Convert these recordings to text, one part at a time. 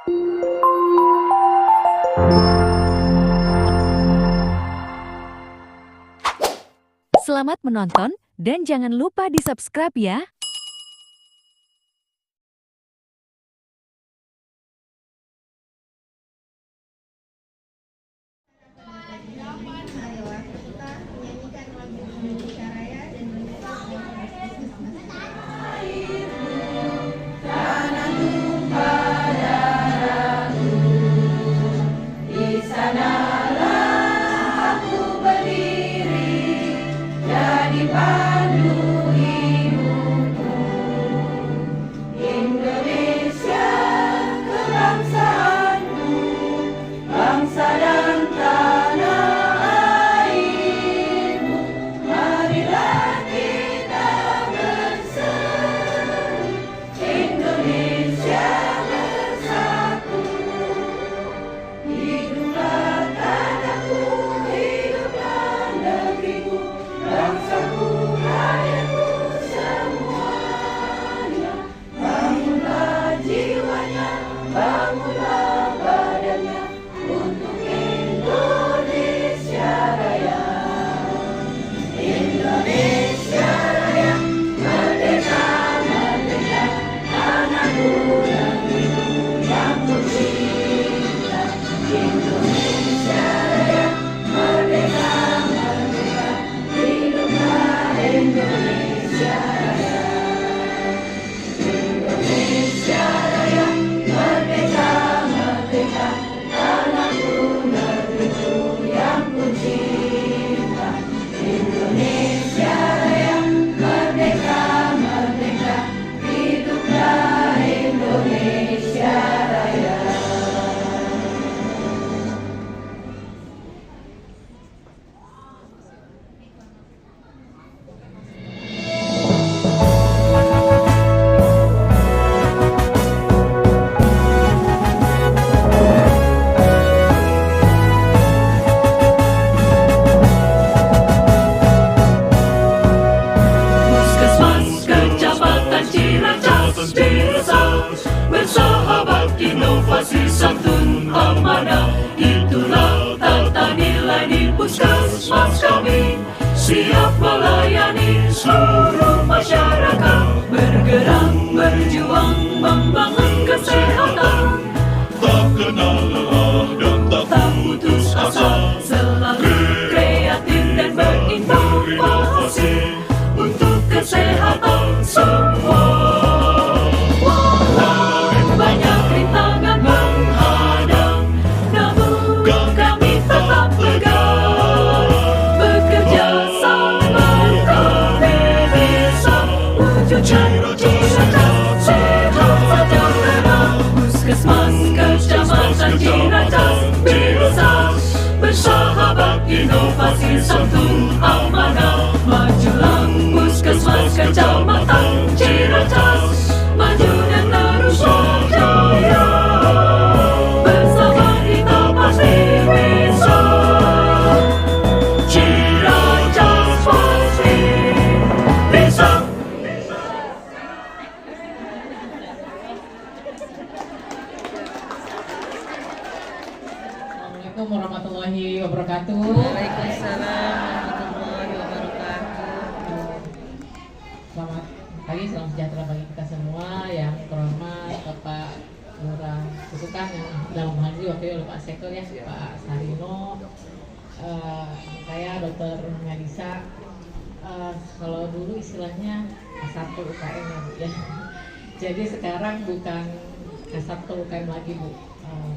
Selamat menonton dan jangan lupa di-subscribe ya. Bersahabat inovasi santun amanah, itulah tata nilai di Puskesmas kami. Siap melayani seluruh masyarakat, bergerak berjuang membangun kesehatan. Tak kenal lelah dan tak putus asa, selalu kreatif dan berinovasi untuk kesehatan semua. Puskesmas Kecamatan Ciracas bisa bersahabat inovasi santun amanah. Majulah Puskesmas Kecamatan Ciracas, maju dan terus berjaya. Bersama kita pasti bisa. Ciracas pasti bisa. Assalamualaikum warahmatullahi wabarakatuh. Waalaikumsalam warahmatullahi wabarakatuh. Selamat pagi, salam sejahtera bagi kita semua. Yang terhormat Bapak Lurah Susukan, yang dalam hal ini wakil oleh Pak Sektor ya, Pak Sarino. Saya Dr. Melisa. Kalau dulu istilahnya K1 UKM ya Bu ya. Jadi sekarang bukan K1 UKM lagi Bu.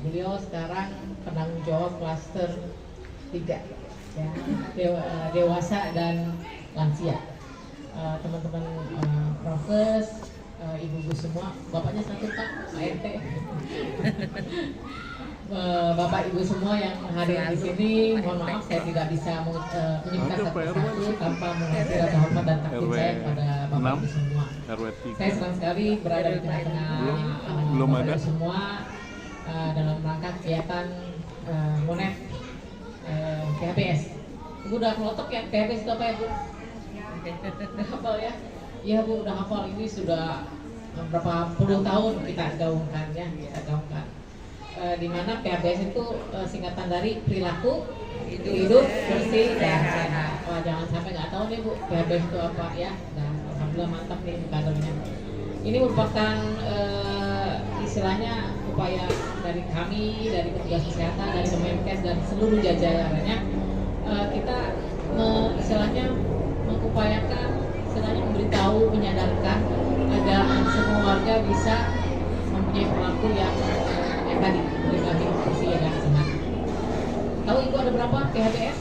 Beliau sekarang penanggung jawab klaster 3 ya, dewasa dan lansia. Teman-teman prokes, ibu-ibu semua, bapaknya satu Pak RT. Bapak ibu semua yang hadir di sini, mohon maaf saya tidak bisa menyebutkan satu-satu tanpa mengasih rasa hormat dan takdim saya kepada bapak ibu semua. Saya senang sekali berada di tengah-tengah bapak ibu semua dalam rangka kegiatan Monet PHBS. Ibu udah kelotok ya, PHBS itu apa ya Bu? Udah hafal ya? Iya Bu, udah hafal. Ini sudah berapa puluh tahun kita gaungkan ya, kita gaungkan. di mana PHBS itu singkatan dari perilaku hidup bersih dan sehat. Wah, jangan sampai nggak tahu nih Bu, PHBS itu apa ya. Dan alhamdulillah mantap nih kadernya. Ini merupakan istilahnya upaya dari kami, dari petugas kesehatan, dari Kemenkes dan seluruh jajarannya. Kita istilahnya mengupayakan, istilahnya memberitahu, menyadarkan agar semua warga bisa mempunyai perilaku yang tadi berbagai bersih dan sehat. Tahu Ibu ada berapa PHBS?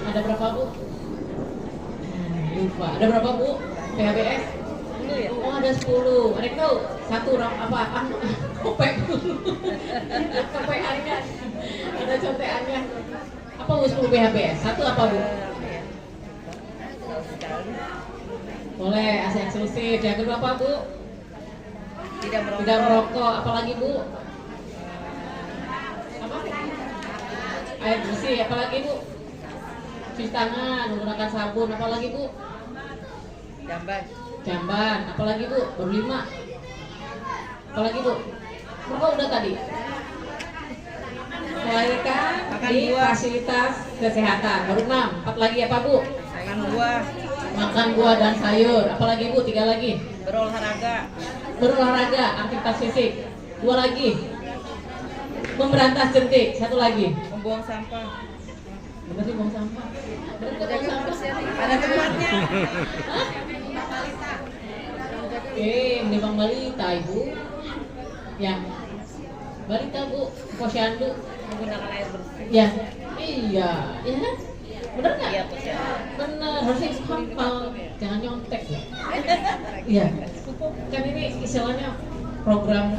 Ada berapa Bu? Lupa. Ada berapa Bu PHBS? Oh ada 10. Ada tahu? Satu apa? Kopek dulu. Kopekannya. Ada contekannya. Apa Bu 10 PHBS? Satu apa Bu? Boleh, asa eksklusif. Yang kedua apa Bu? Tidak Tidak merokok. Apalagi Bu? Apa? Air bersih. Apalagi Bu? Cuci tangan, menggunakan sabun. Apalagi Bu? Jamban. Apalagi Bu? Baru 5. Apalagi Bu? Merokok udah tadi. Melahirkan di fasilitas kesehatan. Baru 6. 4 lagi apa Bu? Makan buah dan sayur. Apalagi Bu? 3 lagi. Berolahraga, aktivitas fisik. 2 lagi. Memberantas jentik. 1 lagi. Membuang sampah. Bener sih buang sampah. Bener nggak buang sampah? Ada tempatnya. Menimbang balita Ibu. Ya. Balita Bu, posyandu. Menggunakan air bersih. Ya. Iya, iya kan? Bener nggak? Iya, posyandu. Bener, harusnya hafal, jangan nyontek ya. Iya. Kan ini istilahnya program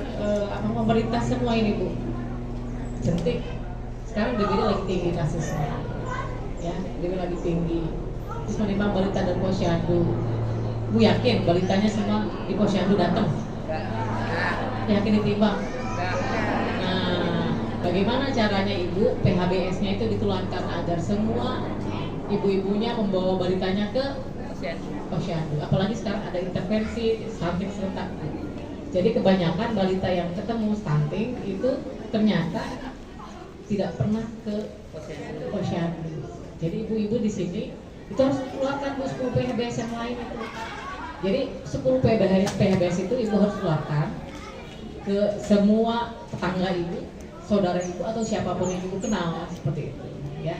pemerintah semua ini Bu. Jentik. Sekarang DBD lagi tinggi kasusnya. Ya, DBD lagi tinggi. Terus menimbang balita dan posyandu. Bu yakin balitanya semua di posyandu datang? Yakin ditimbang? Nah, bagaimana caranya Ibu PHBS-nya itu ditularkan agar semua ibu-ibunya membawa balitanya ke posyandu? Apalagi sekarang ada intervensi stunting serentak. Jadi kebanyakan balita yang ketemu stunting itu ternyata tidak pernah ke posyandu. Jadi ibu-ibu di sini itu harus keluarkan 10 PHBS yang lain itu. Jadi 10 PHBS itu ibu harus keluarkan ke semua tetangga ibu, saudara ibu atau siapapun yang ibu kenal seperti itu, ya.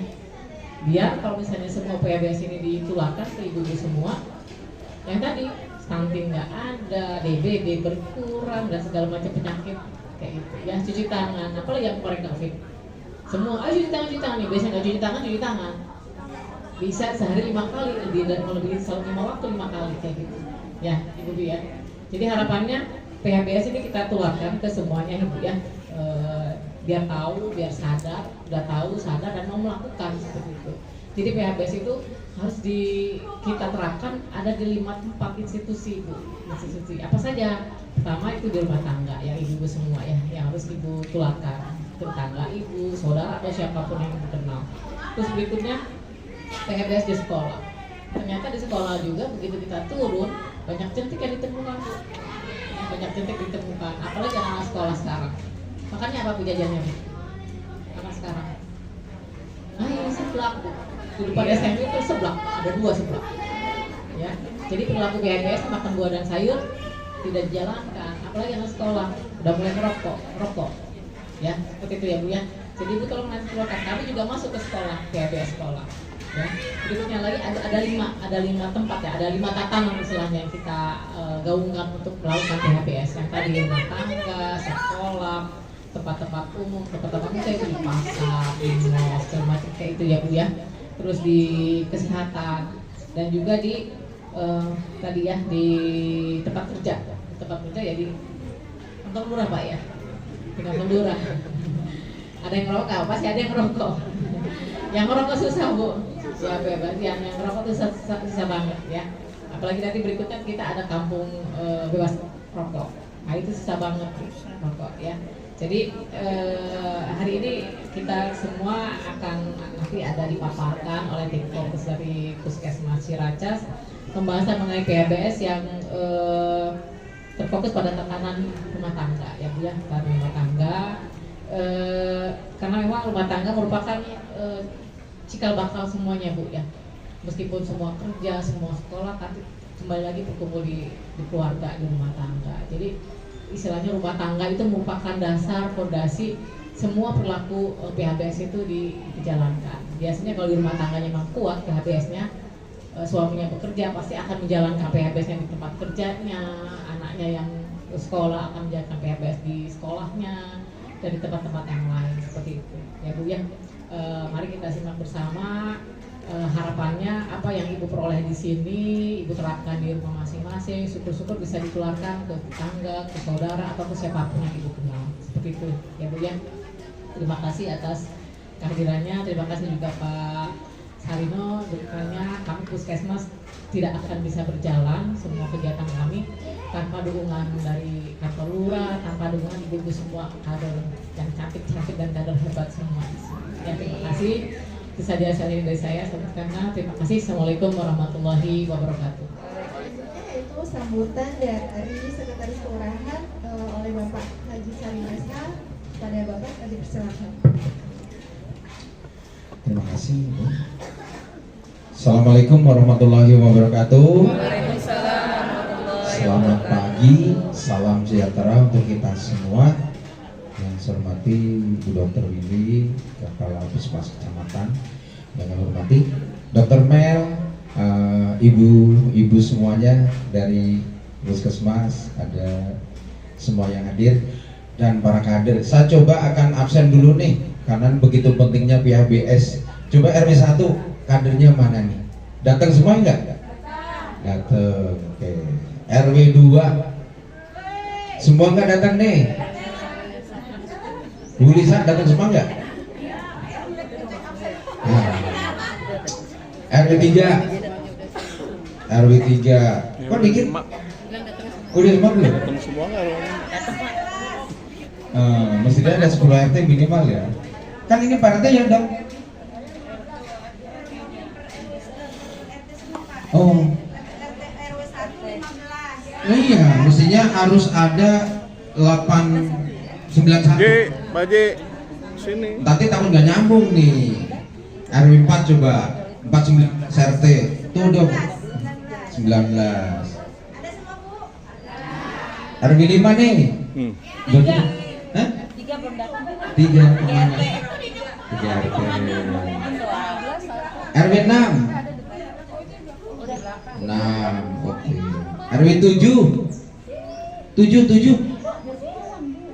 Biar kalau misalnya semua PHBS ini ditularkan ke ibu-ibu semua, yang tadi stunting nggak ada, DBD berkurang dan segala macam penyakit kayak gitu. Ya cuci tangan, apalagi yang kemarin COVID. Semua, cuci tangan nih. Biasanya nggak cuci tangan. Bisa sehari 5 kali, dan melebihi 5 waktu 5 kali kayak gitu. Ya, Ibu ya. Jadi harapannya PHBS ini kita tularkan ke semuanya Ibu ya. Biar tahu, biar sadar, udah tahu, sadar dan mau melakukan seperti itu. Jadi PHBS itu harus kita terapkan ada di 5 tempat institusi Bu. Institusi apa saja? Pertama itu di rumah tangga ya ibu-ibu semua ya, yang harus ibu tularkan ke tetangga ibu, saudara atau siapapun yang ibu kenal. Terus berikutnya PHBS di sekolah. Ternyata di sekolah juga begitu kita turun banyak jentik yang ditemukan Bu. Banyak jentik ditemukan, apalagi anak sekolah sekarang. Makanya apa Bu jajannya Bu? Anak sekarang. Ini seblak Bu. Di depan SMP itu seblak, ada 2 seblak. Ya. Jadi perilaku PHBS makan buah dan sayur tidak dijalankan, apalagi anak sekolah udah mulai merokok. Ya, seperti itu ya Bu ya. Jadi Ibu tolong nanti keluarkan, kami juga masuk ke sekolah, PHBS sekolah. Ya. Berikutnya lagi ada 5 tempat ya, ada 5 tatanan istilahnya yang kita gaungkan untuk melakukan PHBS. Yang tadi rumah tangga, sekolah, tempat-tempat umum, tempat-tempat umum itu di pasar, di mall, segala macam kayak itu ya Bu ya. Terus di kesehatan dan juga di tadi ya di tempat kerja ya di kantong lurah Pak ya, di kantong lurah. Ada yang merokok, pasti ada yang merokok. Yang merokok susah Bu. Ya bebas, yang merokok itu susah banget ya. Apalagi nanti berikutnya kita ada kampung bebas rokok. Nah itu susah banget rokok ya. Jadi hari ini kita semua akan nanti ada dipaparkan oleh tim fokus dari Puskesmas Ciracas pembahasan mengenai PHBS yang terfokus pada tekanan rumah tangga ya Bu ya, tekanan rumah tangga karena memang rumah tangga merupakan cikal bakal semuanya Bu ya. Meskipun semua kerja, semua sekolah, tapi kembali lagi berkumpul di keluarga, di rumah tangga. Jadi istilahnya rumah tangga itu merupakan dasar fondasi semua perilaku PHBS itu dijalankan. Biasanya kalau di rumah tangganya memang kuat PHBS-nya, suaminya bekerja pasti akan menjalankan PHBS-nya di tempat kerjanya, anaknya yang sekolah akan menjalankan PHBS di sekolahnya, dan di tempat-tempat yang lain seperti itu. Ya Bu ya, mari kita simak bersama harapannya apa yang Ibu peroleh di sini, Ibu terapkan di rumah masing-masing. Syukur-syukur bisa ditularkan ke tetangga, ke saudara, atau ke siapapun yang Ibu kenal. Seperti itu ya Bu ya. Terima kasih atas kehadirannya. Terima kasih juga Pak Sarino. Berikutnya kami Puskesmas tidak akan bisa berjalan semua kegiatan kami tanpa dukungan dari kantor lurah, tanpa dukungan ibu-ibu semua kader yang cantik-cantik dan kader hebat semua di sini. Ya, terima kasih. Itu saja dari saya. Karena terima kasih. Assalamualaikum warahmatullahi wabarakatuh. Itu sambutan dari Sekretaris Kelurahan oleh Bapak Haji Sarinesa. Pada Bapak dipersilakan. Terima kasih. Assalamualaikum warahmatullahi wabarakatuh. Selamat pagi, salam sejahtera untuk kita semua. Yang saya hormati Bu Dr. Willy, Kepala Puskesmas Kecamatan. Yang saya hormati Dr. Mel, ibu-ibu semuanya dari Puskesmas, ada semua yang hadir dan para kader. Saya coba akan absen dulu nih, karena begitu pentingnya PHBS. Coba RW 1 kadernya mana nih? Datang semua enggak? Datang. Oke. RW 2 semua enggak datang nih? Bu Lisa datang semua enggak? Nah. RW 3 RW 3 kok dikit? Udah semua belum? Datang semua nggak? Mestinya ada 10 RT minimal ya. Kan ini Pak RT ya dong. Oh. Iya, mestinya harus ada 891. Pak J, sini. Nanti takut nggak nyambung nih. RW 4 coba 49 RT. Tuh dong. 19. RW 5 nih. Tiga. Hah? 3 belum datang. 3 kemana? 3 RT. RW 6. 6, oke. RW 7. 7.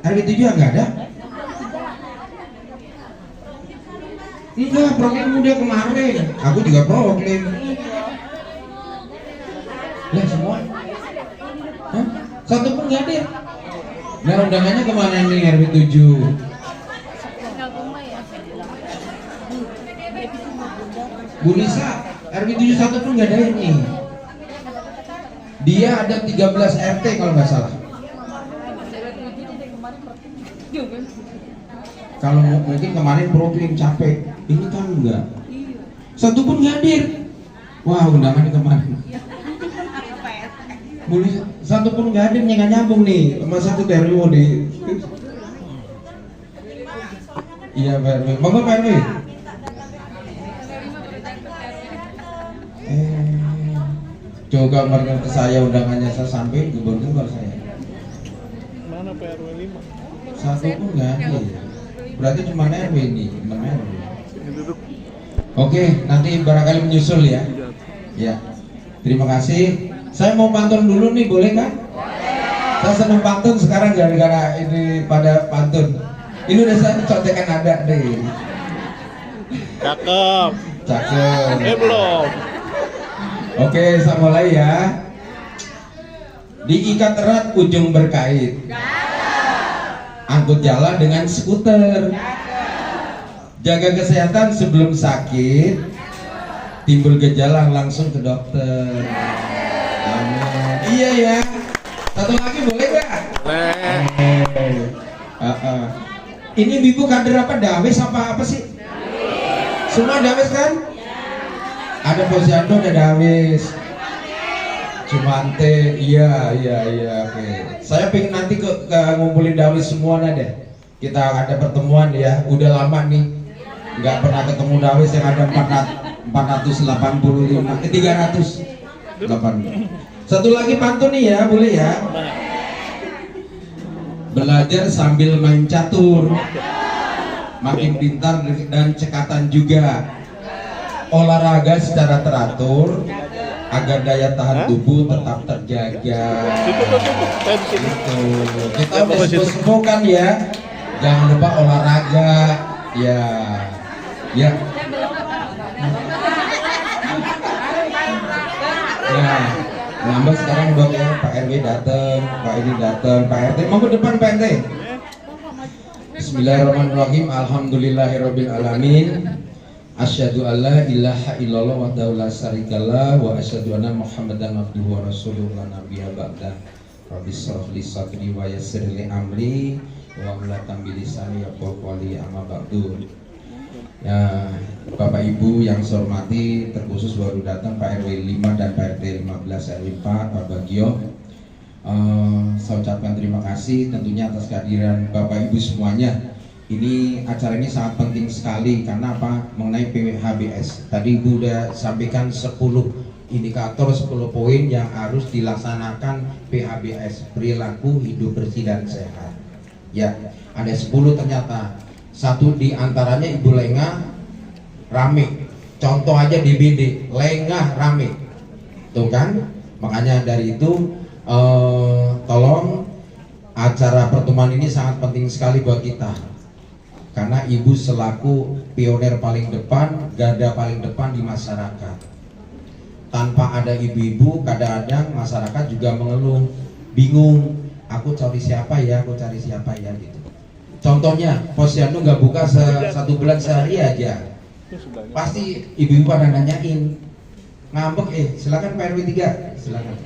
RW 7 enggak ada? Enggak, program udah kemarin. Aku juga program. Lah semua? Hah? Satu pun nggak ada. Nah, undangannya kemana nih RW 7? Bu Lisa, RW 7 satu pun nggak ada ini. Dia ada 13 RT kalau nggak salah. Kalau mungkin kemarin program capek, ini kan enggak. Satu pun nggak hadir. Wah, undangannya kemarin. Bu Lisa, satu pun nggak hadir, nggak nyambung nih. Sama satu RW mau di. Iya Pak RW. Monggo Pak RW. Coba gambarkan ke saya undangannya, saya sampai gubernur saya. Mana Pak RW 5? Satu pun nggak ada. Berarti cuma RW ini, 6 RW. Duduk. Oke, nanti barangkali menyusul ya. Ya, terima kasih. Saya mau pantun dulu nih, boleh kan? Saya senang pantun sekarang gara-gara ini pada pantun. Ini udah saya contekan ada deh. Cakep. Cakep. Belum. Oke, saya mulai ya. Diikat erat ujung berkait. Angkut jalan dengan skuter. Jaga kesehatan sebelum sakit. Timbul gejala langsung ke dokter. Amin. Iya ya. Satu lagi boleh gak? Ini Bibu kader apa? Dawes apa sih? Semua Dawes kan? Ada Posyandu, ada Dawes. Cumante, iya, oke. Saya pengen nanti ke ngumpulin Dawes semua deh. kita ada pertemuan ya, udah lama nih nggak pernah ketemu Dawes yang ada 485 380. Satu lagi pantun nih ya, boleh ya? Belajar sambil main catur, makin pintar dan cekatan juga. Olahraga secara teratur agar daya tahan tubuh tetap terjaga. Gitu. Kita udah sebut kan ya. Jangan lupa olahraga. Ya. Nah, nambah sekarang dong ya, Pak RW datang, Pak ini datang, Pak RT mau ke depan Pak RT. Bismillahirrahmanirrahim. Alhamdulillahirabbil alamin. Asyhadu alla ilaha illallah wahdahu la syarikalah wa asyhadu anna Muhammadan abduhu wa rasuluhu la nabiyya ba'da. Rabbi shrah li sadri wa yassir li amri wa hlul 'uqdatam min lisani yafqahu qawli amma ba'du. Ya, Bapak Ibu yang saya hormati, terkhusus baru datang Pak RW 5 dan Pak RT 15 RW 4 Pak Bagio. Saya ucapkan terima kasih tentunya atas kehadiran Bapak Ibu semuanya. Ini acara ini sangat penting sekali karena apa? Mengenai PHBS. Tadi Ibu udah sampaikan 10 indikator, 10 poin yang harus dilaksanakan PHBS, perilaku hidup bersih dan sehat. Ya, ada 10 ternyata. Satu di antaranya Ibu lengah rame. Contoh aja di BD, lengah rame. Tuh kan? Makanya dari itu tolong acara pertemuan ini sangat penting sekali buat kita. Karena Ibu selaku pioner paling depan, garda paling depan di masyarakat. Tanpa ada ibu-ibu, kadang-kadang masyarakat juga mengeluh, bingung, aku cari siapa ya gitu. Contohnya, Posyandu nggak buka 1 bulan sehari aja, pasti ibu-ibu pada nanyain, ngambek, silakan Pak RW 3, silakan.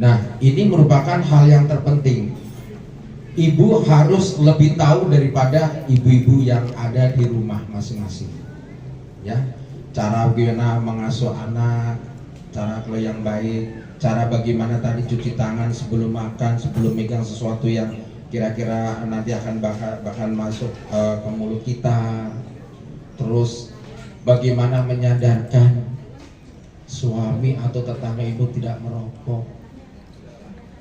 Nah, ini merupakan hal yang terpenting. Ibu harus lebih tahu daripada ibu-ibu yang ada di rumah masing-masing. Ya, cara bagaimana mengasuh anak, cara kalau yang baik, cara bagaimana tadi cuci tangan sebelum makan, sebelum megang sesuatu yang kira-kira nanti akan bahkan masuk ke mulut kita. Terus bagaimana menyadarkan suami atau tetangga ibu tidak merokok.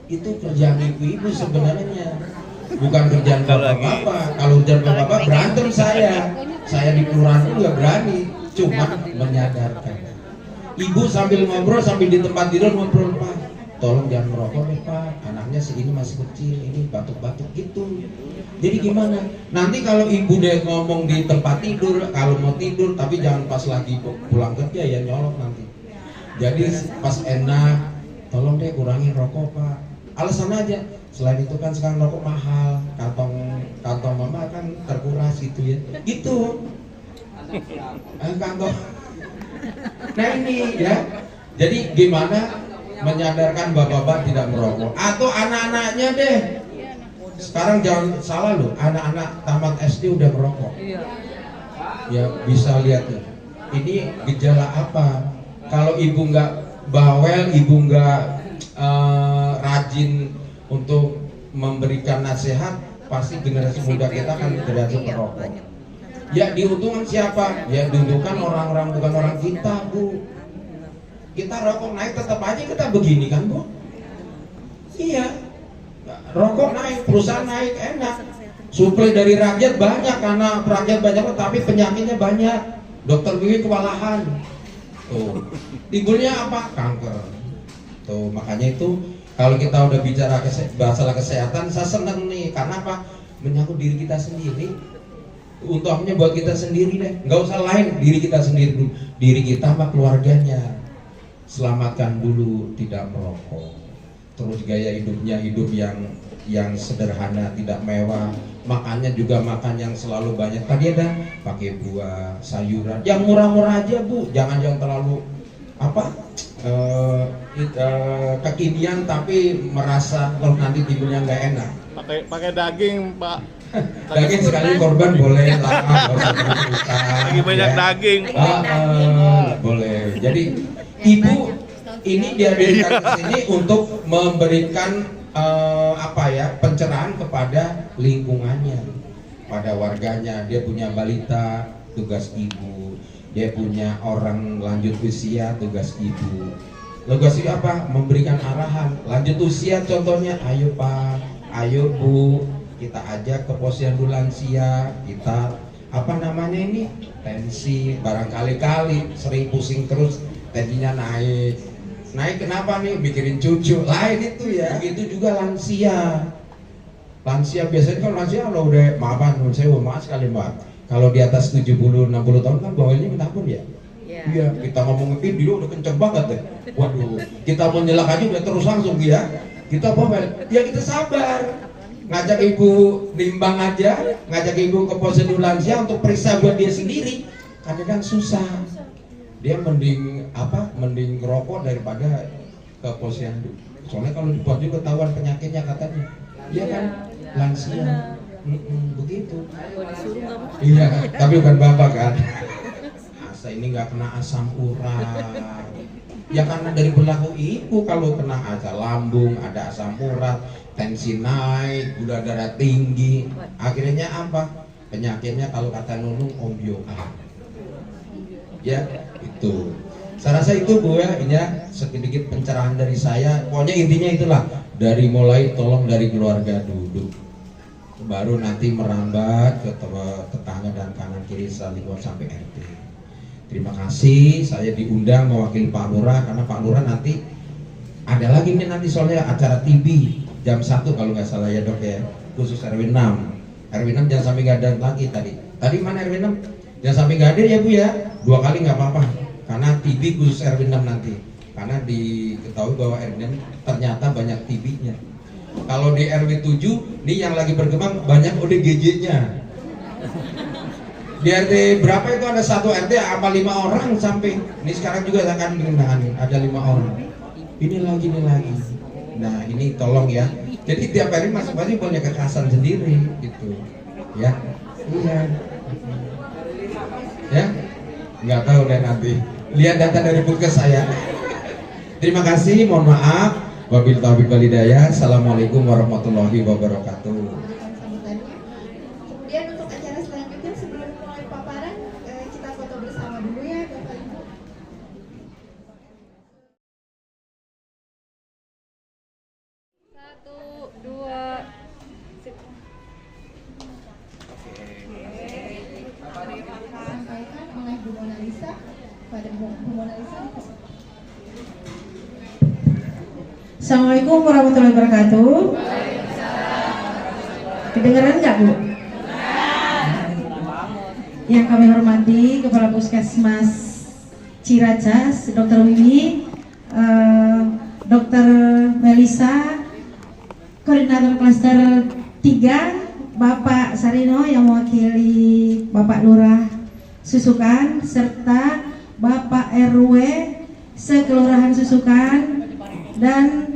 Itu kerjaan ibu-ibu sebenarnya, bukan kerjaan bapak-bapak. Kalau kerjaan bapak-bapak berantem saya di kelurahan juga berani, cuma menyadarkan. Ibu sambil ngobrol, sambil di tempat tidur ngobrol, Pak, tolong jangan merokok nih Pak, anaknya segini masih kecil, ini batuk-batuk gitu. Jadi gimana? Nanti kalau ibu deh ngomong di tempat tidur, kalau mau tidur, tapi jangan pas lagi pulang kerja ya nyolok nanti. Jadi pas enak, tolong deh kurangin rokok Pak. Alasan aja, selain itu kan sekarang rokok mahal, kantong mama kan terkuras gitu ya. Itu kantong. Nah ini ya. Jadi gimana menyadarkan bapak-bapak tidak merokok, atau anak-anaknya deh. Sekarang jangan salah loh, anak-anak tamat SD udah merokok. Ya bisa lihat ya. Ini gejala apa? Kalau ibu nggak bawel, ibu nggak rajin untuk memberikan nasihat, pasti generasi muda kita akan generasi perokok. Ya diuntungkan siapa? Ya diuntungkan orang-orang, bukan orang kita, Bu. Kita rokok naik tetap aja kita begini kan, Bu? Iya. Rokok naik, perusahaan naik, enak. Suplai dari rakyat banyak karena rakyat banyak, tapi penyakitnya banyak. Dokter gigi kewalahan. Tuh. Timbulnya apa? Kanker. Tuh, makanya itu kalau kita udah bicara masalah kesehatan, saya seneng nih. Karena apa? Menyangkut diri kita sendiri. Untungnya buat kita sendiri deh. Nggak usah lain, diri kita sendiri dulu. Diri kita sama keluarganya. Selamatkan dulu, tidak merokok. Terus gaya hidupnya hidup yang sederhana, tidak mewah. Makannya juga makan yang selalu banyak. Tadi ada pakai buah, sayuran, yang murah-murah aja Bu. Jangan yang terlalu kekinian tapi merasa kalau nanti timbulnya nggak enak. Pakai daging Pak. Daging sekali korban boleh lah. Lagi banyak daging. Boleh. Jadi ibu ini dihadirkan ke sini untuk memberikan pencerahan kepada lingkungannya, pada warganya. Dia punya balita, tugas ibu. Dia punya orang lanjut usia, tugas ibu. Tugas ibu apa? Memberikan arahan. Lanjut usia contohnya, ayo Pak, ayo Bu, kita ajak ke posyandu lansia, kita tensi, barangkali sering pusing terus, tensinya naik kenapa nih, mikirin cucu lain itu ya. Begitu juga lansia biasanya kalau lansia kalau udah maaf sekali Mbak, kalau di atas 70-60 tahun kan bawelnya minta ampun ya. Iya, kita ngomong dia udah kenceng banget deh. Waduh, kita mau nyelak aja udah terus langsung ya. Kita bawel, ya kita sabar. Ngajak ibu nimbang aja, ngajak ibu ke posyandu lansia untuk periksa buat dia sendiri. Kadang-kadang susah. Dia mending ngerokok daripada ke posyandu. Soalnya kalau di posyandu ketahuan penyakitnya katanya. Iya kan? Lansia. Begitu. Iya, tapi bukan bapak kan. Asa ini nggak kena asam urat. Ya karena dari perilaku ibu, kalau kena asam lambung, ada asam urat, tensi naik, gula darah tinggi, akhirnya apa? Penyakitnya kalau kata Nunung ombyokan. Ya, itu. Saya rasa itu Bu ya, ini ya sedikit pencerahan dari saya. Pokoknya intinya itulah, dari mulai tolong dari keluarga dulu, baru nanti merambat ke tetangga dan kanan kiri lingkungan sampai RT. Terima kasih, saya diundang mewakili Pak Lurah, karena Pak Lurah nanti ada lagi nih nanti soalnya acara TB jam 1 kalau nggak salah ya Dok ya, khusus RW 6. RW 6 jangan sampai nggak ada lagi tadi mana RW 6? Jangan sampai nggak hadir ya Bu ya, 2 kali nggak apa-apa, karena TB khusus RW 6 nanti, karena diketahui bahwa RW 6 ternyata banyak TB-nya. Kalau di RW 7 nih yang lagi berkembang banyak ODGJ-nya. Di RT berapa itu ada satu RT apa 5 orang sampai ini sekarang juga akan menangani ada 5 orang. Ini lagi. Nah ini tolong ya. Jadi tiap hari masing-masing punya kekhasan sendiri gitu. Ya. Iya. Ya. Nggak tahu deh nanti. Lihat data dari Puskes saya. Terima kasih. Mohon maaf. Wabillahi taufiq wal hidayah. Assalamualaikum warahmatullahi wabarakatuh. Kemudian untuk acara selanjutnya sebelum mulai paparan, kita foto bersama dulu ya Bapak Ibu. Sampaikan oleh Bu Mona Lisa pada Bu Mona Lisa. Assalamualaikum warahmatullahi wabarakatuh. Kedengaran nggak Bu? Yang kami hormati Kepala Puskesmas Ciracas, Dr. Wiwi, Dr. Melisa, Koordinator Klaster 3, Bapak Sarino yang mewakili Bapak Lurah Susukan, serta Bapak RW Sekelurahan Susukan, dan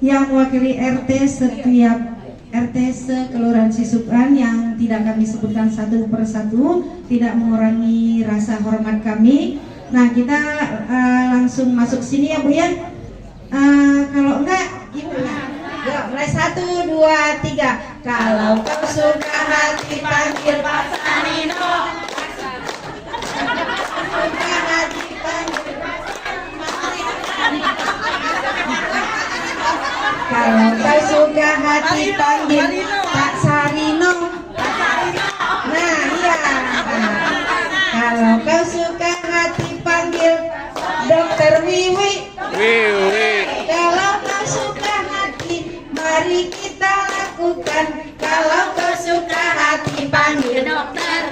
yang mewakili RT setiap RT Sekelurahan Susukan yang tidak kami sebutkan satu persatu, tidak mengurangi rasa hormat kami. Nah kita langsung masuk sini ya Bu ya. Kalau enggak Ibu ya, mulai 1, 2, 3. Kalau kau suka hati panggil Pak Sarino. Suka hati panggil Pak Sarino. Kalau kau suka hati panggil Pak Sarino. Nah iya. Kalau kau suka hati panggil Dokter Wiwi. Kalau kau suka hati mari kita lakukan. Kalau kau suka hati panggil dokter.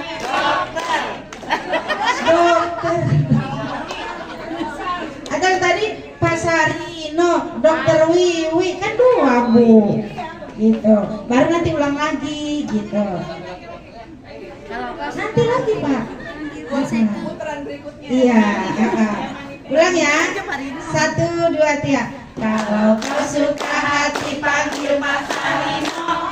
Atau tadi Pak Sarino, Dokter Wiwi kan 2 Bu, gitu. Baru nanti ulang lagi, gitu. Nanti lagi Pak. Putaran berikutnya. Iya. Ulang ya. 1, 2, 3. Kalau kau suka hati panggil Mas Sarino.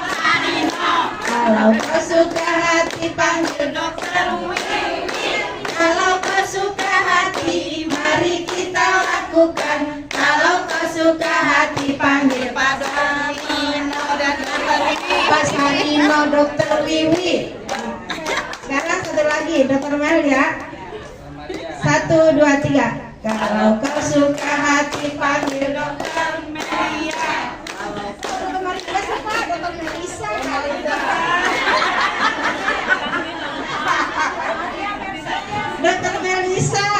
Kalau kau suka hati panggil Dokter Wiwi. Kalau kau suka hati mari kita lakukan. Kalau kau suka hati panggil Pak Pak Sarino, Dokter Wiwi. Sekarang satu lagi, Dokter Mel ya. 1, 2, 3. Kalau kau suka hati panggil Dokter Melia. Dokter Melisa, Pak. Dokter Melisa. Dokter Melisa.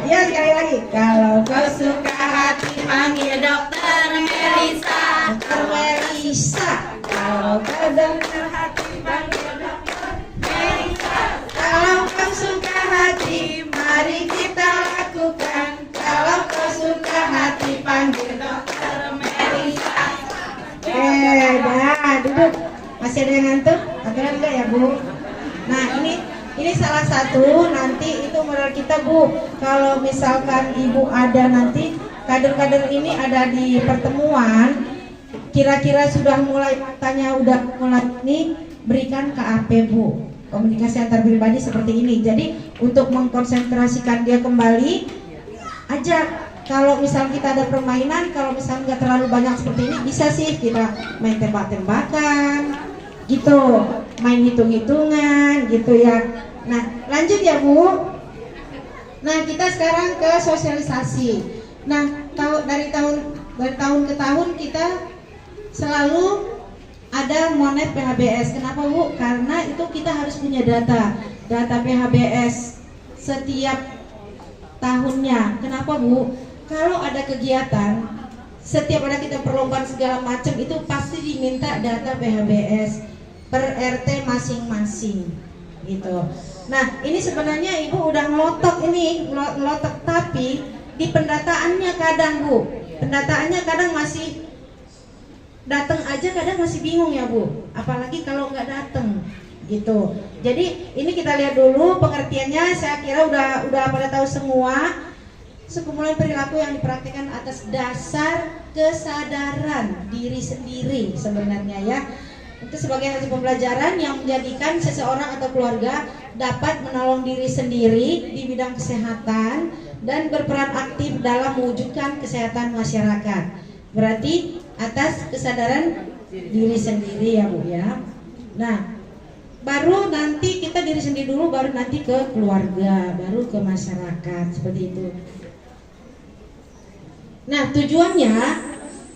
Ya sekali lagi. Kalau kau suka hati panggil Dokter Melisa. Dokter Melisa. Kalau kau dengar hati panggil Dokter Melisa. Kalau kau suka hati, mari kita lakukan. Kalau kau suka hati panggil Dokter Melisa. Dah duduk. Masih ada yang ngantuk? Atau enggak ya Bu? Nah ini salah satu nanti itu modal kita Bu. Kalau misalkan Ibu ada nanti kader-kader ini ada di pertemuan, kira-kira sudah mulai tanya udah mulai ini, berikan KAP Bu, komunikasi antar pribadi seperti ini. Jadi untuk mengkonsentrasikan dia kembali, ajak. Kalau misal kita ada permainan, kalau misal nggak terlalu banyak seperti ini, bisa sih kita main tembak-tembakan, gitu, main hitung-hitungan, gitu ya. Nah, lanjut ya Bu. Nah, kita sekarang ke sosialisasi. Nah, dari tahun ke tahun kita selalu ada Monet PHBS. Kenapa Bu? Karena itu kita harus punya data PHBS setiap tahunnya. Kenapa Bu? Kalau ada kegiatan, setiap ada kita perlombaan segala macam itu pasti diminta data PHBS per RT masing-masing, gitu. Nah, ini sebenarnya Ibu udah ngelotok tapi di pendataannya kadang Bu, pendataannya kadang masih datang aja, kadang masih bingung ya Bu, apalagi kalau nggak datang, gitu. Jadi ini kita lihat dulu pengertiannya. Saya kira udah pada tahu semua. Sekumpulan perilaku yang dipraktikkan atas dasar kesadaran diri sendiri sebenarnya ya. Itu sebagai hasil pembelajaran yang menjadikan seseorang atau keluarga dapat menolong diri sendiri di bidang kesehatan dan berperan aktif dalam mewujudkan kesehatan masyarakat. Berarti atas kesadaran diri sendiri ya Bu ya. Nah, baru nanti kita diri sendiri dulu, baru nanti ke keluarga, baru ke masyarakat, seperti itu. Nah, tujuannya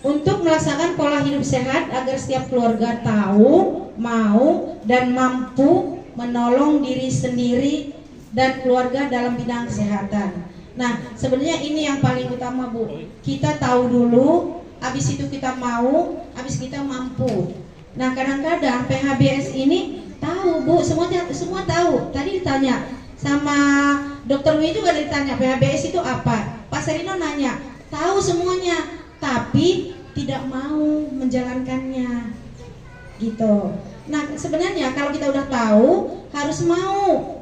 untuk melaksanakan pola hidup sehat agar setiap keluarga tahu, mau, dan mampu menolong diri sendiri dan keluarga dalam bidang kesehatan. Nah, sebenarnya ini yang paling utama Bu. Kita tahu dulu, habis itu kita mau, habis kita mampu. Nah, kadang-kadang PHBS ini tahu Bu, semua tahu. Tadi ditanya sama Dokter Wi juga ditanya PHBS itu apa. Pak Sarino nanya, tahu semuanya, tapi tidak mau menjalankannya, gitu. Nah, sebenarnya kalau kita udah tahu harus mau.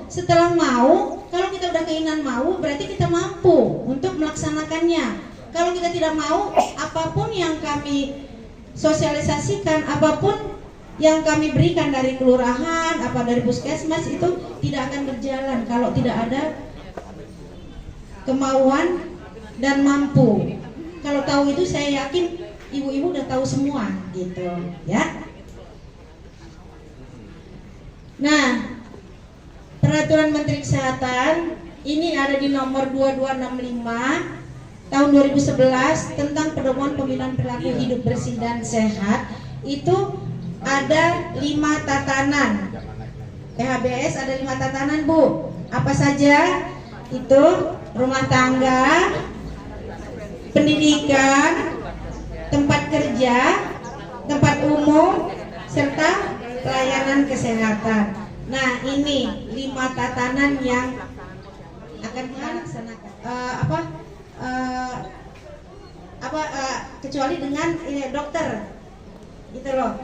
Setelah mau, kalau kita udah keinginan mau, berarti kita mampu untuk melaksanakannya. Kalau kita tidak mau, apapun yang kami sosialisasikan, apapun yang kami berikan dari kelurahan, apa dari puskesmas, itu tidak akan berjalan kalau tidak ada kemauan dan mampu. Kalau tahu itu saya yakin ibu-ibu udah tahu semua, gitu ya. Nah, Peraturan Menteri Kesehatan ini ada di nomor 2265 tahun 2011 tentang pedoman pembinaan perilaku hidup bersih dan sehat. Itu ada 5 tatanan. PHBS ada 5 tatanan Bu. Apa saja? Itu rumah tangga, pendidikan, tempat kerja, tempat umum, serta pelayanan kesehatan. Nah, ini 5 tatanan yang akan kita laksanakan. Kecuali dengan dokter, gitu loh.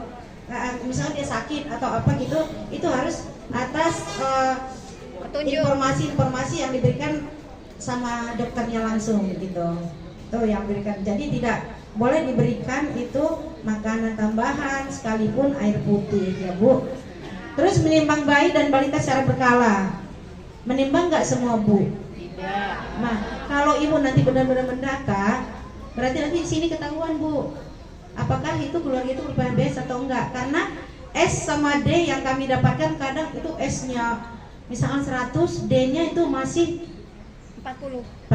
Misalnya dia sakit atau apa gitu, itu harus atas informasi yang diberikan sama dokternya langsung, gitu. Itu yang diberikan. Jadi tidak boleh diberikan itu makanan tambahan sekalipun air putih, ya Bu. Terus menimbang bayi dan balita secara berkala. Menimbang nggak semua Bu? Tidak. Nah, kalau ibu nanti benar-benar mendata, berarti nanti di sini ketahuan Bu. apakah itu keluarga itu ber-PHBS atau enggak, karena S sama D yang kami dapatkan kadang itu S-nya misalkan 100, D-nya itu masih 40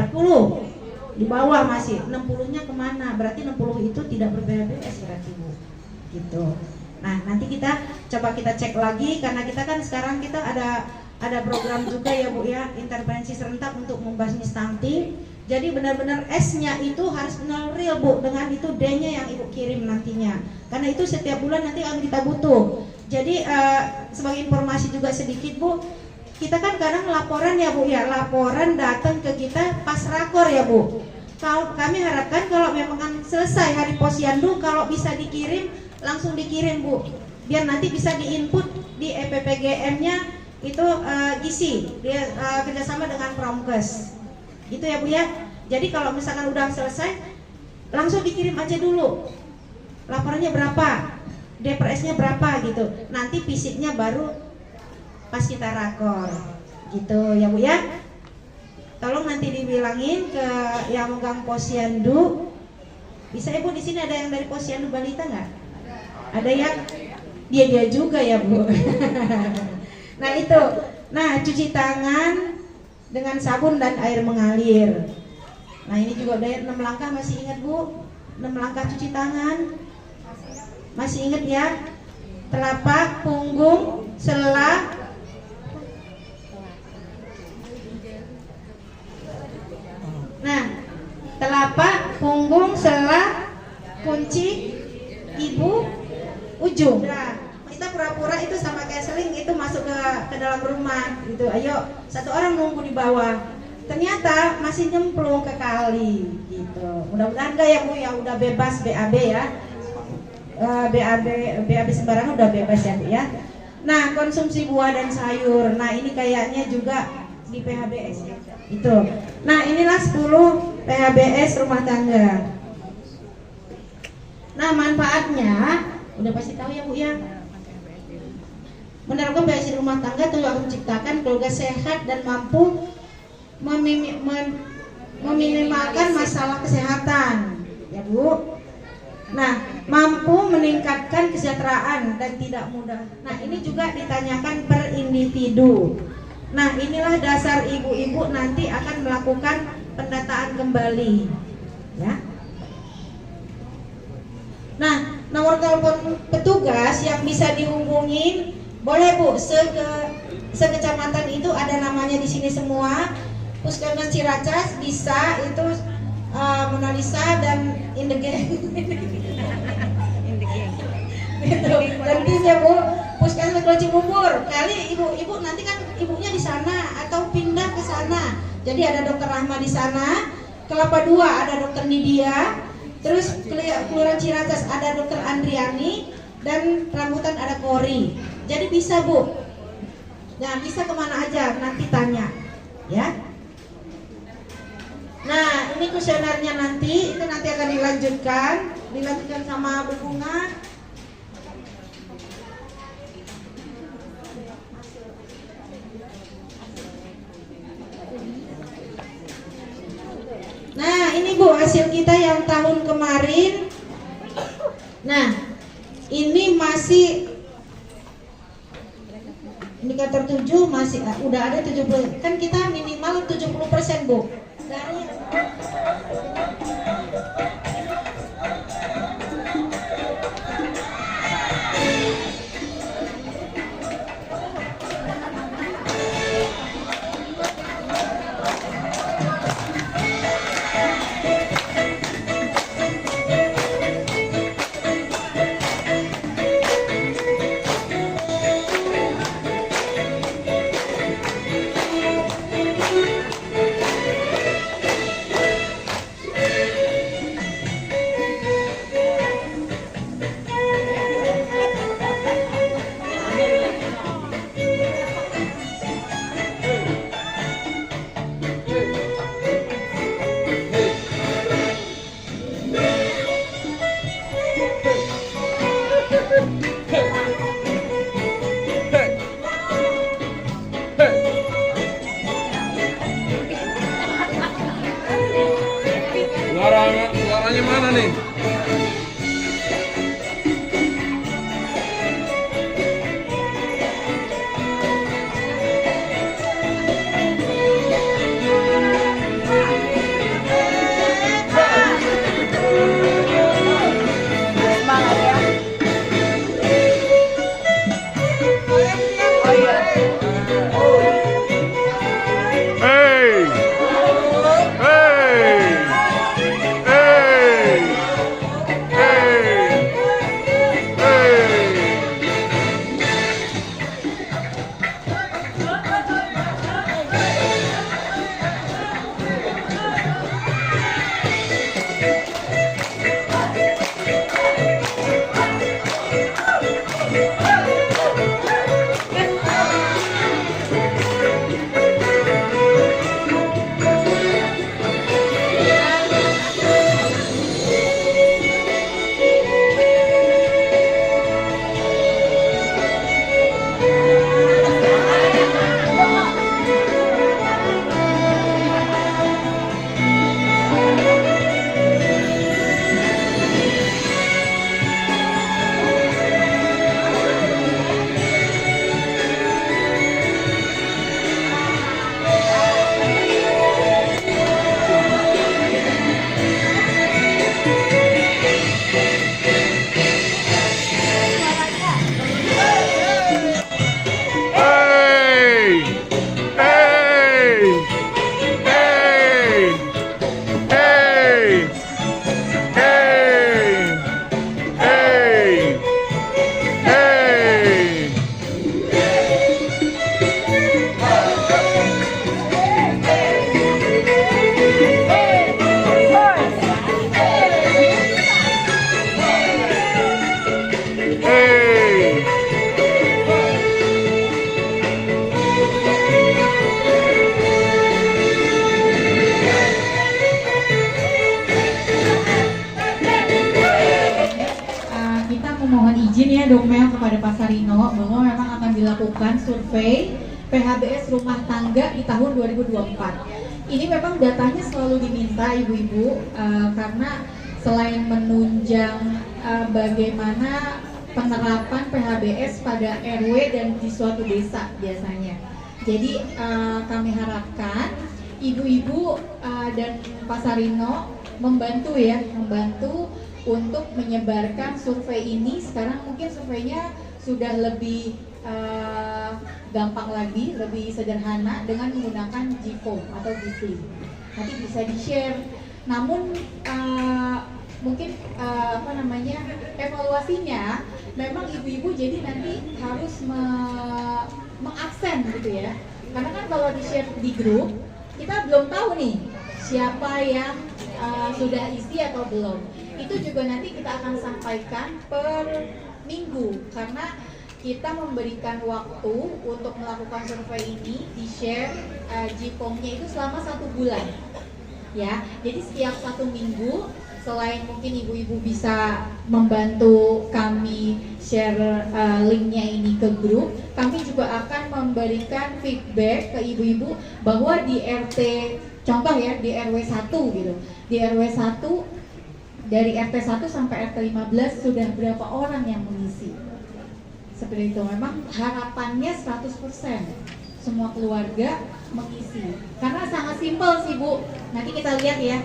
di bawah, masih 60-nya kemana, berarti 60 itu tidak ber-PHBS berarti Bu, gitu. Nah nanti kita coba kita cek lagi, karena kita kan sekarang kita ada program juga ya Bu ya, intervensi serentak untuk membasmi stunting. Jadi benar-benar S-nya itu harus benar real Bu, dengan itu D-nya yang Ibu kirim nantinya, karena itu setiap bulan nanti akan kita butuh. Jadi sebagai informasi juga sedikit Bu, kita kan kadang laporan ya Bu ya, laporan datang ke kita pas rakor ya Bu. Kalau kami harapkan kalau memang selesai hari posyandu, kalau bisa dikirim langsung dikirim Bu, biar nanti bisa diinput di EPPGM-nya itu gizi, dia kerjasama dengan Promkes, gitu ya Bu ya. Jadi kalau misalkan udah selesai langsung dikirim aja dulu, laporannya berapa, DPRS-nya berapa gitu, nanti fisiknya baru pas kita rakor, gitu ya Bu ya. Tolong nanti dibilangin ke yang megang posyandu. Bisa ya Bu, di sini ada yang dari posyandu balita nggak? Ada yang dia juga ya Bu. Nah itu, nah cuci tangan dengan sabun dan air mengalir. Nah ini juga udah 6 langkah, masih ingat Bu? 6 langkah cuci tangan, masih ingat ya? Telapak, punggung, sela, nah telapak, punggung, sela, kunci, ibu, ujung. Nah, kita pura-pura itu sama kayak seling itu masuk ke dalam rumah gitu. Ayo, satu orang nunggu di bawah. Ternyata masih nyemplung ke kali gitu. Mudah-mudahan enggak ya Bu, yang udah bebas BAB ya. BAB sembarangan udah bebas ya Bu ya. Nah, konsumsi buah dan sayur. Nah, ini kayaknya juga di PHBS ya. Itu. Nah, inilah 10 PHBS rumah tangga. Nah, manfaatnya udah pasti tahu ya Bu ya. Menerapkan PHBS rumah tangga tentu akan menciptakan keluarga sehat dan mampu meminimalkan masalah kesehatan, ya Bu. Nah, mampu meningkatkan kesejahteraan dan tidak mudah. Nah, ini juga ditanyakan per individu. Nah, inilah dasar ibu-ibu nanti akan melakukan pendataan kembali, ya. Nah, nomor telepon petugas yang bisa dihubungin boleh Bu, sekecamatan itu ada namanya di sini semua. Puskesmas Ciracas bisa itu Mona Lisa dan Indegeng. Gitu. Dan timnya Bu, Puskesmas Kuala Cibubur. Kali ibu nanti kan ibunya di sana atau pindah ke sana. Jadi ada Dokter Rahma di sana. Kelapa II ada Dokter Nidia. Terus Kelurahan Ciracas ada Dokter Andriani, dan Rambutan ada Kori. Jadi bisa Bu. Nah, bisa kemana aja nanti tanya, ya. Nah, ini kuesionernya nanti, itu nanti akan dilanjutkan sama Bu Bunga. Nah, ini Bu hasil kita yang tahun kemarin. Nah, ini masih indikator 7 masih udah ada 70. Kan kita minimal 70% Bu. Dari Suaranya mana nih? izin ya Dok Mel kepada Pak Sarino bahwa memang akan dilakukan survei PHBS rumah tangga di tahun 2024. Ini memang datanya selalu diminta ibu-ibu karena selain menunjang bagaimana penerapan PHBS pada RW dan di suatu desa biasanya. Jadi kami harapkan ibu-ibu dan Pak Sarino membantu untuk menyebarkan survei ini. Sekarang mungkin surveinya sudah lebih gampang lagi, lebih sederhana dengan menggunakan G-Form atau Gifli. Nanti bisa di-share. Namun mungkin evaluasinya memang ibu-ibu jadi nanti harus mengaksen gitu ya. Karena kan kalau di-share di grup kita belum tahu nih siapa yang sudah isi atau belum. Itu juga nanti kita akan sampaikan per minggu karena kita memberikan waktu untuk melakukan survei ini, di-share G-Form-nya itu selama 1 bulan. Ya, jadi setiap 1 minggu selain mungkin ibu-ibu bisa membantu kami share linknya ini ke grup, kami juga akan memberikan feedback ke ibu-ibu bahwa di RT, contoh ya di RW 1 gitu, di RW 1 dari RT 1 sampai RT 15 sudah berapa orang yang mengisi. Seperti itu, memang harapannya 100% semua keluarga mengisi. Karena sangat simpel sih Bu, nanti kita lihat ya.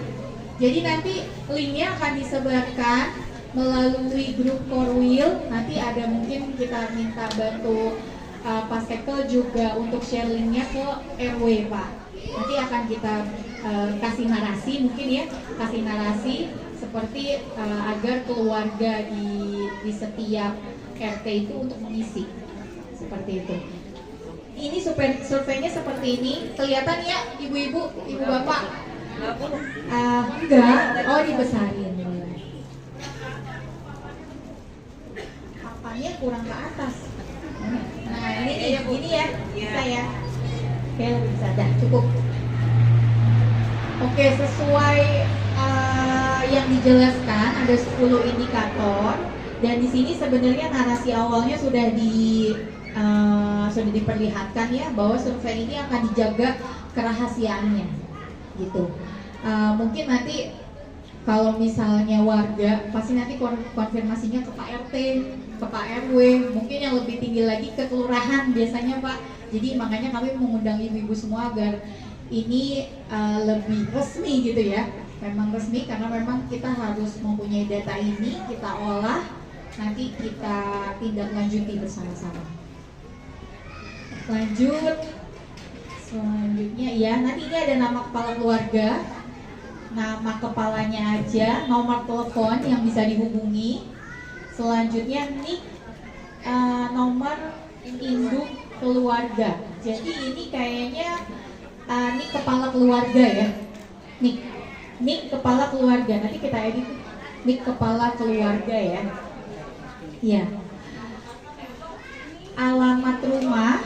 Jadi nanti linknya akan disebarkan melalui grup Korwil. Nanti ada mungkin kita minta bantu Pak Sekel juga untuk share linknya ke RW Pak. Nanti akan kita kasih narasi mungkin ya, kasih narasi seperti agar keluarga di setiap RT itu untuk mengisi seperti itu. Ini surveinya seperti ini, kelihatan ya ibu-ibu, ibu bapak? Enggak, oh dibesarin. Papannya kurang ke atas. Nah ini gini ya, bisa ya? Oke, lebih bisa, dah cukup. Oke, sesuai yang dijelaskan ada 10 indikator. Dan di sini sebenarnya narasi awalnya sudah diperlihatkan ya bahwa survei ini akan dijaga kerahasiaannya, gitu. Mungkin nanti kalau misalnya warga pasti nanti konfirmasinya ke Pak RT, ke Pak RW, mungkin yang lebih tinggi lagi ke kelurahan biasanya Pak. Jadi makanya kami mengundang ibu-ibu semua agar ini lebih resmi gitu ya. Memang resmi karena memang kita harus mempunyai data ini, kita olah, nanti kita tindak lanjuti bersama-sama. Lanjut, selanjutnya ya, nanti ini ada nama kepala keluarga, nama kepalanya aja, nomor telepon yang bisa dihubungi. Selanjutnya nik, nomor induk keluarga. Jadi ini kayaknya nik kepala keluarga ya, nik kepala keluarga. Nanti kita edit nik kepala keluarga ya. Ya. Alamat rumah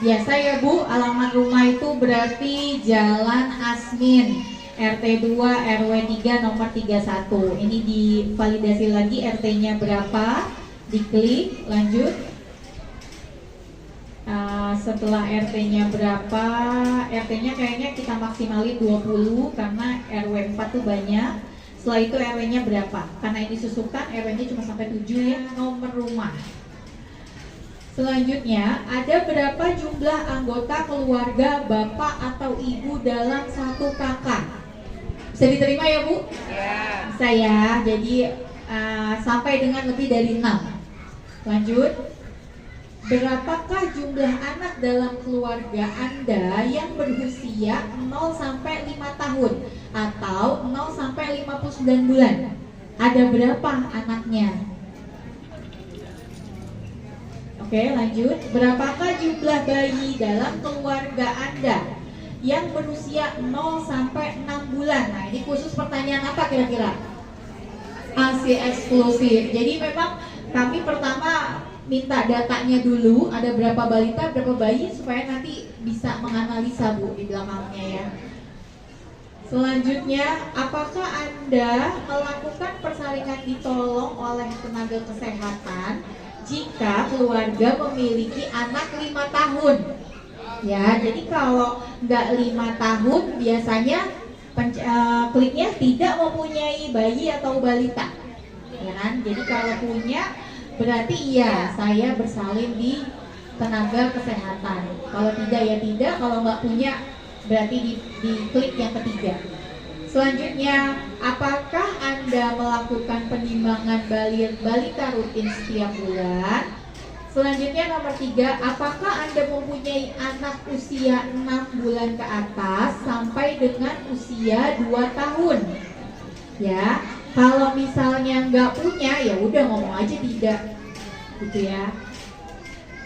biasa ya Bu, alamat rumah itu berarti Jalan Asmin RT 2 RW 3 nomor 31. Ini divalidasi lagi RT-nya berapa, diklik lanjut. Setelah RT-nya berapa, RT-nya kayaknya kita maksimalin 20 karena RW 4 tuh banyak. Setelah itu RW-nya berapa? Karena ini disusukan RW-nya cuma sampai 7 ya. Nomor rumah. Selanjutnya, ada berapa jumlah anggota keluarga bapak atau ibu dalam satu kakak? Bisa diterima ya Bu? Ya. Bisa ya. Jadi sampai dengan lebih dari 6. Lanjut. Berapakah jumlah anak dalam keluarga Anda yang berusia 0 sampai 5 tahun atau 0 sampai 59 bulan? Ada berapa anaknya? Oke, lanjut. Berapakah jumlah bayi dalam keluarga Anda yang berusia 0 sampai 6 bulan? Nah, ini khusus pertanyaan apa kira-kira? ASI eksklusif. Jadi memang kami pertama minta datanya dulu, ada berapa balita, berapa bayi, supaya nanti bisa menganalisa Bu di belakangnya ya. Selanjutnya, apakah Anda melakukan persalinan ditolong oleh tenaga kesehatan jika keluarga memiliki anak 5 tahun? Ya, jadi kalau nggak 5 tahun biasanya kliknya tidak mempunyai bayi atau balita, ya kan? Jadi kalau punya berarti iya saya bersalin di tenaga kesehatan. Kalau tidak ya tidak, kalau nggak punya berarti di klik yang ketiga. Selanjutnya, apakah Anda melakukan penimbangan balita rutin setiap bulan? Selanjutnya nomor 3, apakah Anda mempunyai anak usia 6 bulan ke atas sampai dengan usia 2 tahun? Ya, kalau misalnya nggak punya ya udah ngomong aja tidak, gitu ya.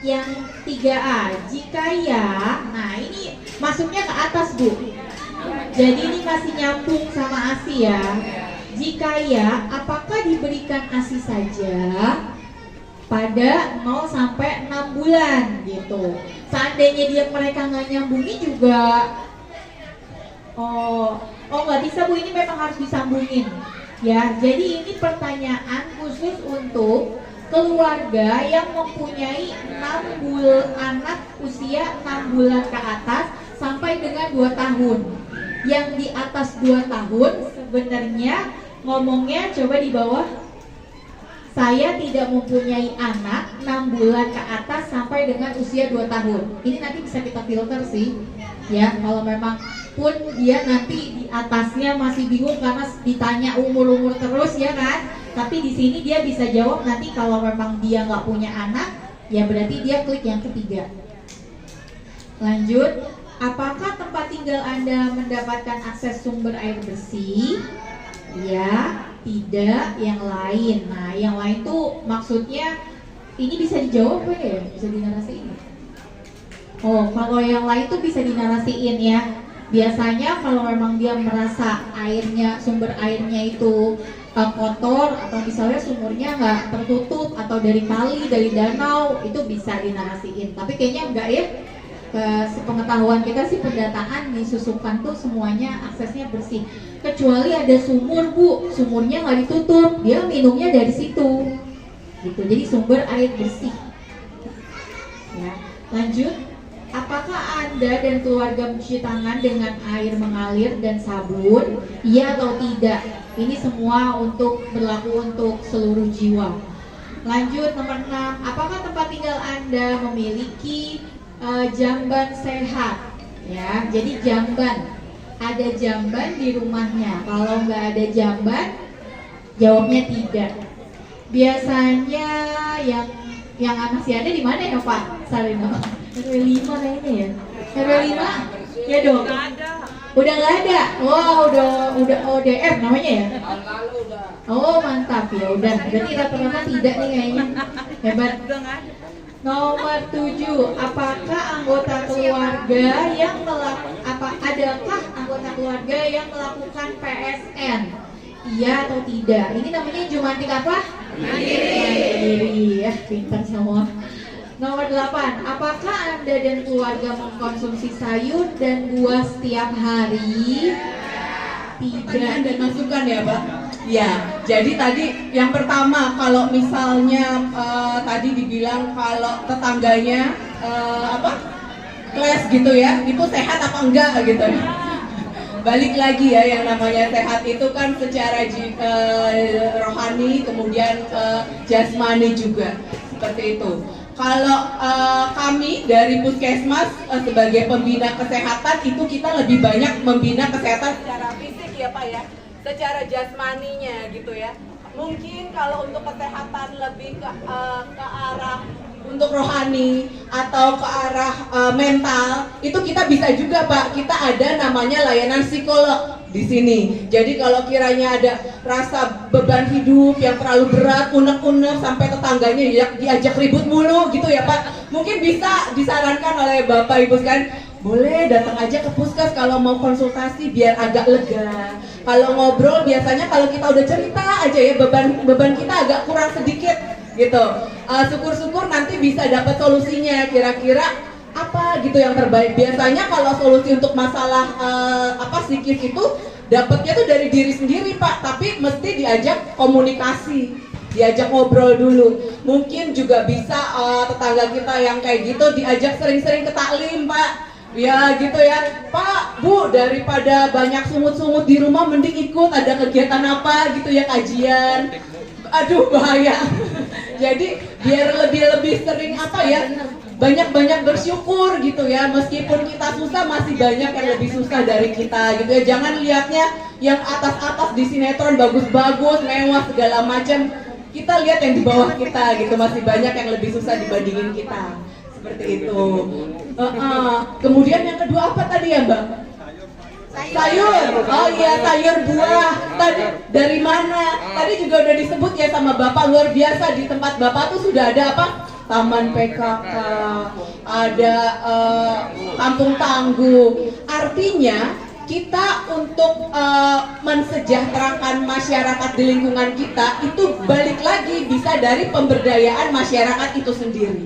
Yang 3A, jika ya, nah ini masuknya ke atas Bu. Jadi ini masih nyambung sama ASI ya. Jika ya, apakah diberikan ASI saja pada 0 sampai 6 bulan gitu. Seandainya mereka nggak nyambungin juga, oh nggak bisa Bu, ini memang harus disambungin. Ya, jadi ini pertanyaan khusus untuk keluarga yang mempunyai anak usia 6 bulan ke atas sampai dengan 2 tahun. Yang di atas 2 tahun sebenarnya ngomongnya coba di bawah, saya tidak mempunyai anak 6 bulan ke atas sampai dengan usia 2 tahun. Ini nanti bisa kita filter sih. Ya, kalau memang pun dia nanti di atasnya masih bingung karena ditanya umur-umur terus ya kan. Tapi di sini dia bisa jawab nanti kalau memang dia nggak punya anak, ya berarti dia klik yang ketiga. Lanjut, apakah tempat tinggal Anda mendapatkan akses sumber air bersih? Ya, tidak, yang lain. Nah, yang lain tuh maksudnya ini bisa dijawab ya, bisa dinarasiin. Oh, kalau yang lain tuh bisa dinarasiin ya. Biasanya kalau memang dia merasa sumber airnya itu kotor atau misalnya sumurnya nggak tertutup atau dari kali, dari danau, itu bisa dinarasiin. Tapi kayaknya enggak ya. Sepengetahuan kita sih pendataan di Susukan tuh semuanya aksesnya bersih. Kecuali ada sumur Bu, sumurnya nggak ditutup, dia minumnya dari situ. Gitu. Jadi sumber air bersih. Ya, lanjut. Apakah Anda dan keluarga mencuci tangan dengan air mengalir dan sabun? Iya atau tidak? Ini semua berlaku untuk seluruh jiwa. Lanjut nomor 6. Apakah tempat tinggal Anda memiliki jamban sehat? Ya, jadi jamban. Ada jamban di rumahnya. Kalau nggak ada jamban, jawabnya tidak. Biasanya yang masih ada di mana ya Pak Sarino? RW 5 kayaknya ya. RW 5? Ya dong. Udah nggak ada. Wow, udah ODF namanya ya. Oh mantap ya udah. Berarti rata-rata tidak nih kayaknya. Hebat. Nomor 7. Adakah anggota keluarga yang melakukan PSN? Iya atau tidak? Ini namanya jumantik apa? Mandiri. Ya, pintar semua. Nomor 8. Apakah Anda dan keluarga mengkonsumsi sayur dan buah setiap hari? Tidak. Dan masukan ya, Pak? Ya, jadi tadi yang pertama kalau misalnya tadi dibilang kalau tetangganya kelas gitu ya, itu sehat apa enggak gitu. Balik lagi ya, yang namanya sehat itu kan secara rohani kemudian jasmani juga seperti itu. Kalau kami dari Puskesmas sebagai pembina kesehatan itu kita lebih banyak membina kesehatan secara fisik ya Pak ya, secara jasmaninya gitu ya. Mungkin kalau untuk kesehatan lebih ke arah untuk rohani atau ke arah mental itu kita bisa juga Pak, kita ada namanya layanan psikolog di sini. Jadi kalau kiranya ada rasa beban hidup yang terlalu berat, unek-unek sampai tetangganya diajak ribut mulu gitu ya Pak, mungkin bisa disarankan oleh Bapak Ibu kan, boleh datang aja ke Puskes kalau mau konsultasi biar agak lega. Kalau ngobrol biasanya kalau kita udah cerita aja ya beban kita agak kurang sedikit gitu. Syukur-syukur nanti bisa dapat solusinya. Kira-kira apa gitu yang terbaik. Biasanya kalau solusi untuk masalah psikis itu dapatnya tuh dari diri sendiri Pak, tapi mesti diajak komunikasi, diajak ngobrol dulu. Mungkin juga bisa tetangga kita yang kayak gitu diajak sering-sering ke taklim Pak. Ya gitu ya, Pak, Bu, daripada banyak sungut-sungut di rumah mending ikut ada kegiatan apa gitu ya, kajian. Aduh bahaya. Jadi biar lebih sering banyak-banyak bersyukur gitu ya, meskipun kita susah masih banyak yang lebih susah dari kita gitu ya. Jangan lihatnya yang atas-atas di sinetron bagus-bagus, mewah segala macam. Kita lihat yang di bawah kita gitu, masih banyak yang lebih susah dibandingin kita. Seperti itu. Kemudian yang kedua apa tadi ya Mbak? Sayur. Oh iya, sayur buah. Tadi dari mana? Tadi juga udah disebut ya sama Bapak, luar biasa di tempat Bapak tuh sudah ada apa? Taman PKK, ada kampung tangguh. Artinya kita untuk mensejahterakan masyarakat di lingkungan kita itu balik lagi bisa dari pemberdayaan masyarakat itu sendiri.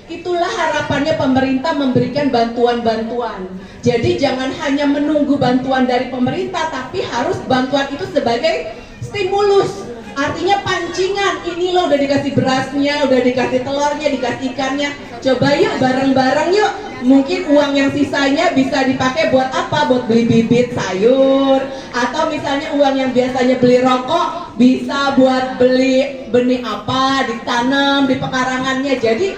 Itulah harapannya pemerintah memberikan bantuan-bantuan. Jadi jangan hanya menunggu bantuan dari pemerintah, tapi harus bantuan itu sebagai stimulus. Artinya pancingan, ini loh udah dikasih berasnya, udah dikasih telurnya, dikasih ikannya. Coba yuk bareng-bareng yuk. Mungkin uang yang sisanya bisa dipakai buat apa? Buat beli bibit sayur. Atau misalnya uang yang biasanya beli rokok bisa buat beli benih apa, ditanam di pekarangannya. Jadi